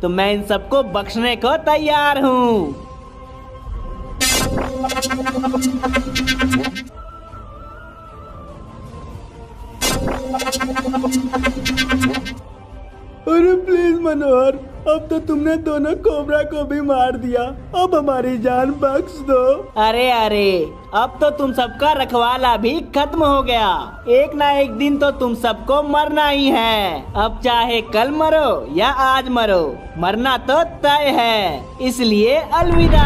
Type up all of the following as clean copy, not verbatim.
तो मैं इन सबको बख्शने को तैयार हूँ। अरे प्लीज मनोहर, अब तो तुमने दोनों कोबरा को भी मार दिया, अब हमारी जान बख्श दो। अरे अरे, अब तो तुम सबका रखवाला भी खत्म हो गया। एक ना एक दिन तो तुम सबको मरना ही है। अब चाहे कल मरो या आज मरो, मरना तो तय है। इसलिए अलविदा।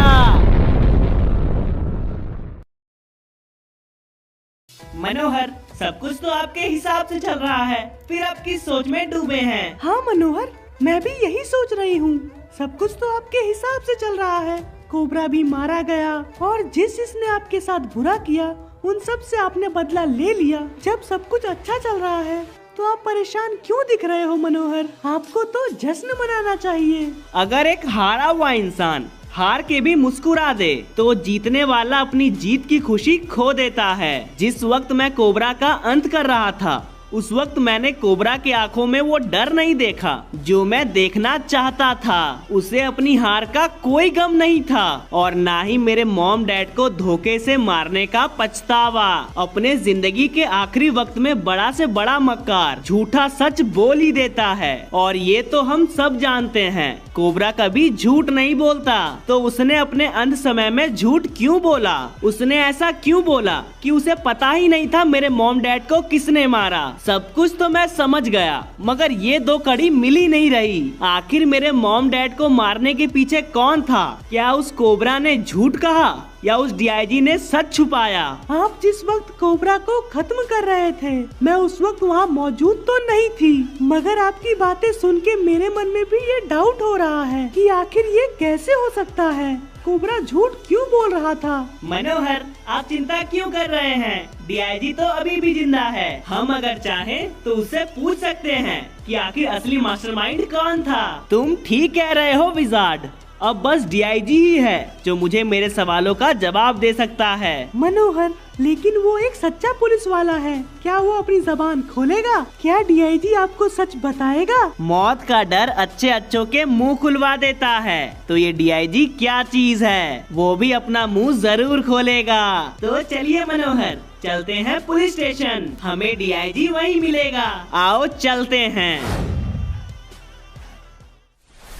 मनोहर, सब कुछ तो आपके हिसाब से चल रहा है, फिर आपकी सोच में डूबे हैं। हाँ मनोहर, मैं भी यही सोच रही हूँ। सब कुछ तो आपके हिसाब से चल रहा है। कोबरा भी मारा गया और जिसने आपके साथ बुरा किया उन सब से आपने बदला ले लिया। जब सब कुछ अच्छा चल रहा है तो आप परेशान क्यों दिख रहे हो मनोहर? आपको तो जश्न मनाना चाहिए। अगर एक हारा हुआ इंसान हार के भी मुस्कुरा दे तो जीतने वाला अपनी जीत की खुशी खो देता है। जिस वक्त मैं कोबरा का अंत कर रहा था, उस वक्त मैंने कोबरा की आंखों में वो डर नहीं देखा जो मैं देखना चाहता था। उसे अपनी हार का कोई गम नहीं था और ना ही मेरे मॉम डैड को धोखे से मारने का पछतावा। अपने जिंदगी के आखिरी वक्त में बड़ा से बड़ा मक्कार झूठा सच बोल ही देता है और ये तो हम सब जानते हैं। कोबरा कभी झूठ नहीं बोलता, तो उसने अपने अंत समय में झूठ क्यों बोला? उसने ऐसा क्यों बोला कि उसे पता ही नहीं था मेरे मॉम डैड को किसने मारा? सब कुछ तो मैं समझ गया, मगर ये दो कड़ी मिल ही नहीं रही। आखिर मेरे मॉम डैड को मारने के पीछे कौन था? क्या उस कोबरा ने झूठ कहा या उस डीआईजी ने सच छुपाया? आप जिस वक्त कोबरा को खत्म कर रहे थे, मैं उस वक्त वहाँ मौजूद तो नहीं थी, मगर आपकी बातें सुन के मेरे मन में भी ये डाउट हो रहा है कि आखिर ये कैसे हो सकता है। कोबरा झूठ क्यों बोल रहा था? मनोहर, आप चिंता क्यों कर रहे हैं? डीआईजी तो अभी भी जिंदा है। हम अगर चाहें तो उससे पूछ सकते हैं कि आखिर असली मास्टरमाइंड कौन था। तुम ठीक कह रहे हो विजार्ड। अब बस डीआईजी ही है जो मुझे मेरे सवालों का जवाब दे सकता है। मनोहर, लेकिन वो एक सच्चा पुलिस वाला है, क्या वो अपनी जबान खोलेगा? क्या डीआईजी आपको सच बताएगा? मौत का डर अच्छे अच्छों के मुंह खुलवा देता है, तो ये डीआईजी क्या चीज है, वो भी अपना मुंह जरूर खोलेगा। तो चलिए मनोहर, चलते हैं पुलिस स्टेशन, हमें डीआईजी वहीं मिलेगा। आओ चलते हैं।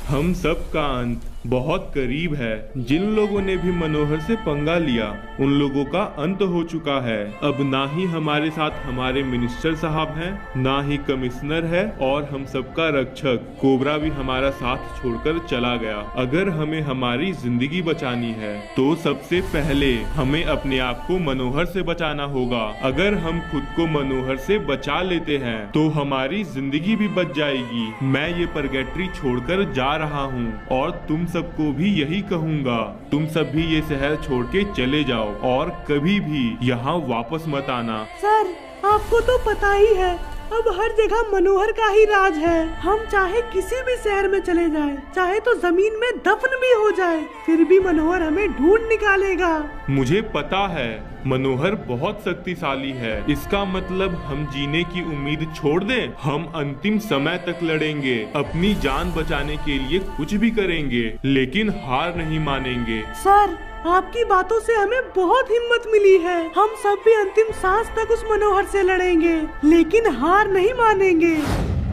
हम सब का अंत बहुत करीब है। जिन लोगों ने भी मनोहर से पंगा लिया, उन लोगों का अंत हो चुका है। अब ना ही हमारे साथ हमारे मिनिस्टर साहब हैं, ना ही कमिश्नर है और हम सबका रक्षक कोबरा भी हमारा साथ छोड़कर चला गया। अगर हमें हमारी जिंदगी बचानी है तो सबसे पहले हमें अपने आप को मनोहर से बचाना होगा। अगर हम खुद को मनोहर से बचा लेते हैं तो हमारी जिंदगी भी बच जाएगी। मैं ये परगेट्री छोड़कर जा रहा हूँ और तुम सबको भी यही कहूँगा, तुम सब भी ये शहर छोड़ के चले जाओ और कभी भी यहाँ वापस मत आना। सर, आपको तो पता ही है, अब हर जगह मनोहर का ही राज है। हम चाहे किसी भी शहर में चले जाएं, चाहे तो जमीन में दफन भी हो जाए, फिर भी मनोहर हमें ढूंढ निकालेगा। मुझे पता है मनोहर बहुत शक्तिशाली है, इसका मतलब हम जीने की उम्मीद छोड़ दें? हम अंतिम समय तक लड़ेंगे, अपनी जान बचाने के लिए कुछ भी करेंगे, लेकिन हार नहीं मानेंगे। सर, आपकी बातों से हमें बहुत हिम्मत मिली है। हम सब भी अंतिम सांस तक उस मनोहर से लड़ेंगे, लेकिन हार नहीं मानेंगे।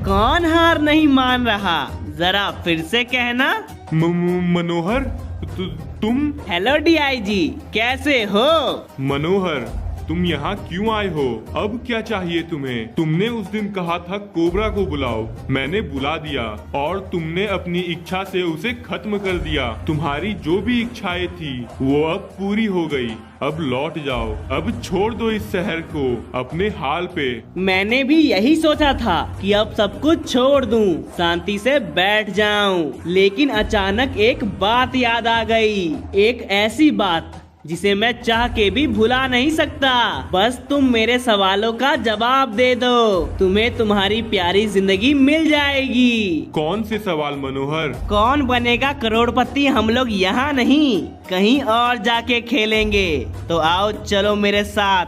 कौन हार नहीं मान रहा? जरा फिर से कहना। मनोहर, तुम? हेलो डीआईजी, कैसे हो? मनोहर, तुम यहाँ क्यों आए हो? अब क्या चाहिए तुम्हें? तुमने उस दिन कहा था कोबरा को बुलाओ, मैंने बुला दिया और तुमने अपनी इच्छा से उसे खत्म कर दिया। तुम्हारी जो भी इच्छाएं थी वो अब पूरी हो गई। अब लौट जाओ, अब छोड़ दो इस शहर को अपने हाल पे। मैंने भी यही सोचा था कि अब सब कुछ छोड़ दूं, शांति से बैठ जाऊं, लेकिन अचानक एक बात याद आ गई। एक ऐसी बात जिसे मैं चाह के भी भुला नहीं सकता। बस तुम मेरे सवालों का जवाब दे दो, तुम्हें तुम्हारी प्यारी जिंदगी मिल जाएगी। कौन से सवाल मनोहर? कौन बनेगा करोड़पति हम लोग यहाँ नहीं, कहीं और जाके खेलेंगे। तो आओ चलो मेरे साथ।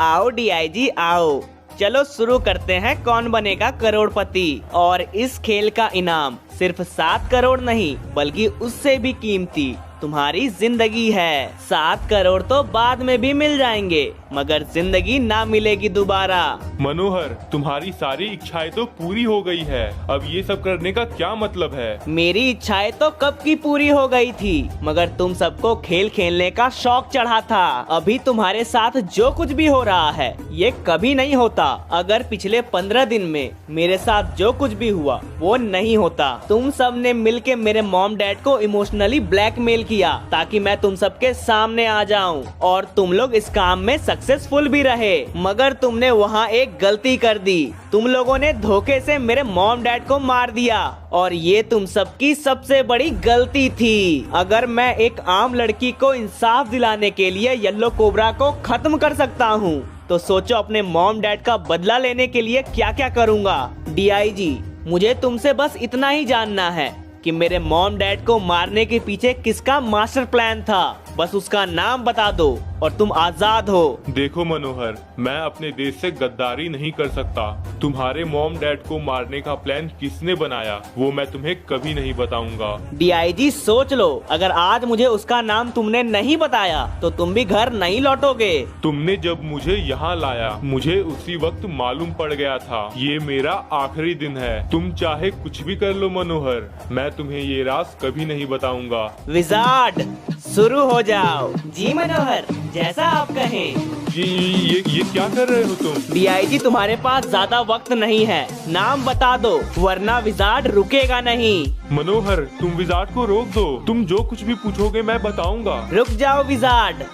आओ डीआईजी आओ, चलो शुरू करते हैं कौन बनेगा करोड़पति। और इस खेल का इनाम सिर्फ 7 करोड़ नहीं बल्कि उससे भी कीमती तुम्हारी जिंदगी है। 7 करोड़ तो बाद में भी मिल जाएंगे मगर जिंदगी ना मिलेगी दोबारा। मनोहर, तुम्हारी सारी इच्छाएं तो पूरी हो गई है, अब ये सब करने का क्या मतलब है? मेरी इच्छाएं तो कब की पूरी हो गई थी मगर तुम सबको खेल खेलने का शौक चढ़ा था। अभी तुम्हारे साथ जो कुछ भी हो रहा है ये कभी नहीं होता अगर पिछले 15 दिन में मेरे साथ जो कुछ भी हुआ वो नहीं होता। तुम सब ने मिलके मेरे मॉम डैड को इमोशनली ब्लैकमेल किया ताकि मैं तुम सबके सामने आ जाऊं और तुम लोग इस काम में सक्सेसफुल भी रहे। मगर तुमने वहाँ एक गलती कर दी। तुम लोगों ने धोखे से मेरे मॉम डैड को मार दिया और ये तुम सबकी सबसे बड़ी गलती थी। अगर मैं एक आम लड़की को इंसाफ दिलाने के लिए येलो कोबरा को खत्म कर सकता हूँ तो सोचो अपने मॉम डैड का बदला लेने के लिए क्या क्या करूँगा। DIG, मुझे तुमसे बस इतना ही जानना है कि मेरे मॉम डैड को मारने के पीछे किसका मास्टर प्लान था। बस उसका नाम बता दो और तुम आजाद हो। देखो मनोहर, मैं अपने देश से गद्दारी नहीं कर सकता। तुम्हारे मॉम डैड को मारने का प्लान किसने बनाया वो मैं तुम्हें कभी नहीं बताऊंगा। DIG, सोच लो, अगर आज मुझे उसका नाम तुमने नहीं बताया तो तुम भी घर नहीं लौटोगे। तुमने जब मुझे यहाँ लाया मुझे उसी वक्त मालूम पड़ गया था ये मेरा आखिरी दिन है। तुम चाहे कुछ भी कर लो मनोहर, मैं तुम्हें ये राज कभी नहीं बताऊंगा। विजार्ड, शुरू हो जाओ। जी मनोहर, जैसा आप कहें। ये क्या कर रहे हो तुम? DIG, तुम्हारे पास ज्यादा वक्त नहीं है, नाम बता दो वरना विजार्ड रुकेगा नहीं। मनोहर, तुम विजार्ड को रोक दो, तुम जो कुछ भी पूछोगे मैं बताऊंगा। रुक जाओ विजार्ड।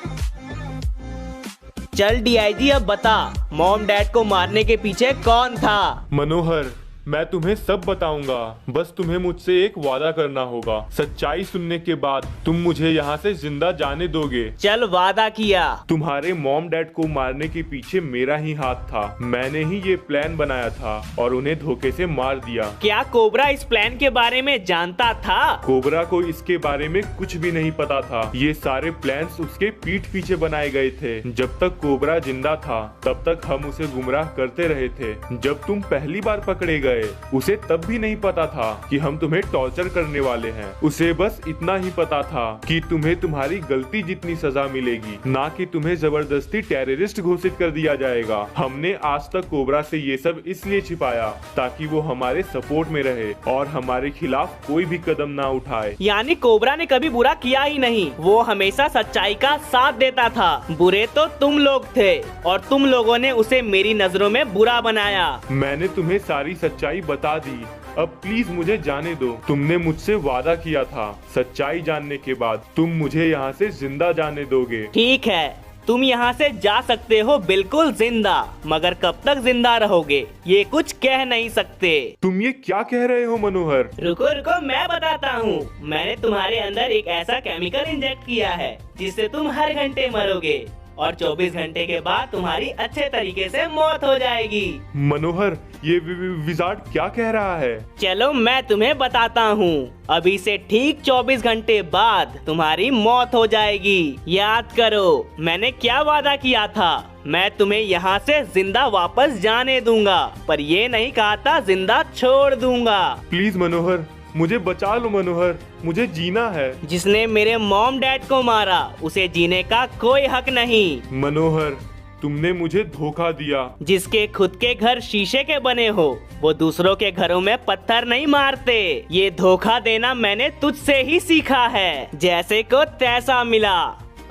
चल DIG, अब बता मॉम डैड को मारने के पीछे कौन था? मनोहर, मैं तुम्हें सब बताऊंगा, बस तुम्हें मुझसे एक वादा करना होगा। सच्चाई सुनने के बाद तुम मुझे यहाँ से जिंदा जाने दोगे। चल, वादा किया। तुम्हारे मॉम डैड को मारने के पीछे मेरा ही हाथ था। मैंने ही ये प्लान बनाया था और उन्हें धोखे से मार दिया। क्या कोबरा इस प्लान के बारे में जानता था? कोबरा को इसके बारे में कुछ भी नहीं पता था। ये सारे प्लान्स उसके पीठ पीछे बनाए गए थे। जब तक कोबरा जिंदा था तब तक हम उसे गुमराह करते रहे थे। जब तुम पहली बार पकड़े गए उसे तब भी नहीं पता था कि हम तुम्हें टॉर्चर करने वाले हैं। उसे बस इतना ही पता था कि तुम्हें तुम्हारी गलती जितनी सजा मिलेगी, ना कि तुम्हें जबरदस्ती टेररिस्ट घोषित कर दिया जाएगा। हमने आज तक कोबरा से ये सब इसलिए छिपाया ताकि वो हमारे सपोर्ट में रहे और हमारे खिलाफ कोई भी कदम ना उठाए। यानी कोबरा ने कभी बुरा किया ही नहीं, वो हमेशा सच्चाई का साथ देता था। बुरे तो तुम लोग थे और तुम लोगों ने उसे मेरी नजरों में बुरा बनाया। मैंने तुम्हें सारी सच्चाई बता दी, अब प्लीज मुझे जाने दो। तुमने मुझसे वादा किया था सच्चाई जानने के बाद तुम मुझे यहाँ से जिंदा जाने दोगे। ठीक है, तुम यहाँ से जा सकते हो बिल्कुल जिंदा, मगर कब तक जिंदा रहोगे ये कुछ कह नहीं सकते। तुम ये क्या कह रहे हो मनोहर? रुको रुको, मैं बताता हूँ। मैंने तुम्हारे अंदर एक ऐसा केमिकल इंजेक्ट किया है जिससे तुम हर घंटे मरोगे और 24 घंटे के बाद तुम्हारी अच्छे तरीके से मौत हो जाएगी। मनोहर, ये विजार्ड क्या कह रहा है? चलो मैं तुम्हें बताता हूँ। अभी से ठीक 24 घंटे बाद तुम्हारी मौत हो जाएगी। याद करो मैंने क्या वादा किया था। मैं तुम्हें यहाँ से जिंदा वापस जाने दूंगा, पर ये नहीं कहा था जिंदा छोड़ दूंगा। प्लीज मनोहर, मुझे बचा लो मनोहर, मुझे जीना है। जिसने मेरे मॉम डैड को मारा उसे जीने का कोई हक नहीं। मनोहर, तुमने मुझे धोखा दिया। जिसके खुद के घर शीशे के बने हो वो दूसरों के घरों में पत्थर नहीं मारते। ये धोखा देना मैंने तुझसे ही सीखा है। जैसे को तैसा मिला।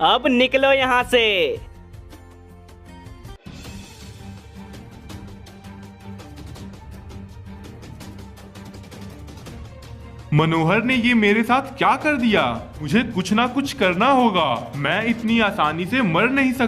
अब निकलो यहाँ से। मनोहर ने ये मेरे साथ क्या कर दिया? मुझे कुछ ना कुछ करना होगा। मैं इतनी आसानी से मर नहीं सकता।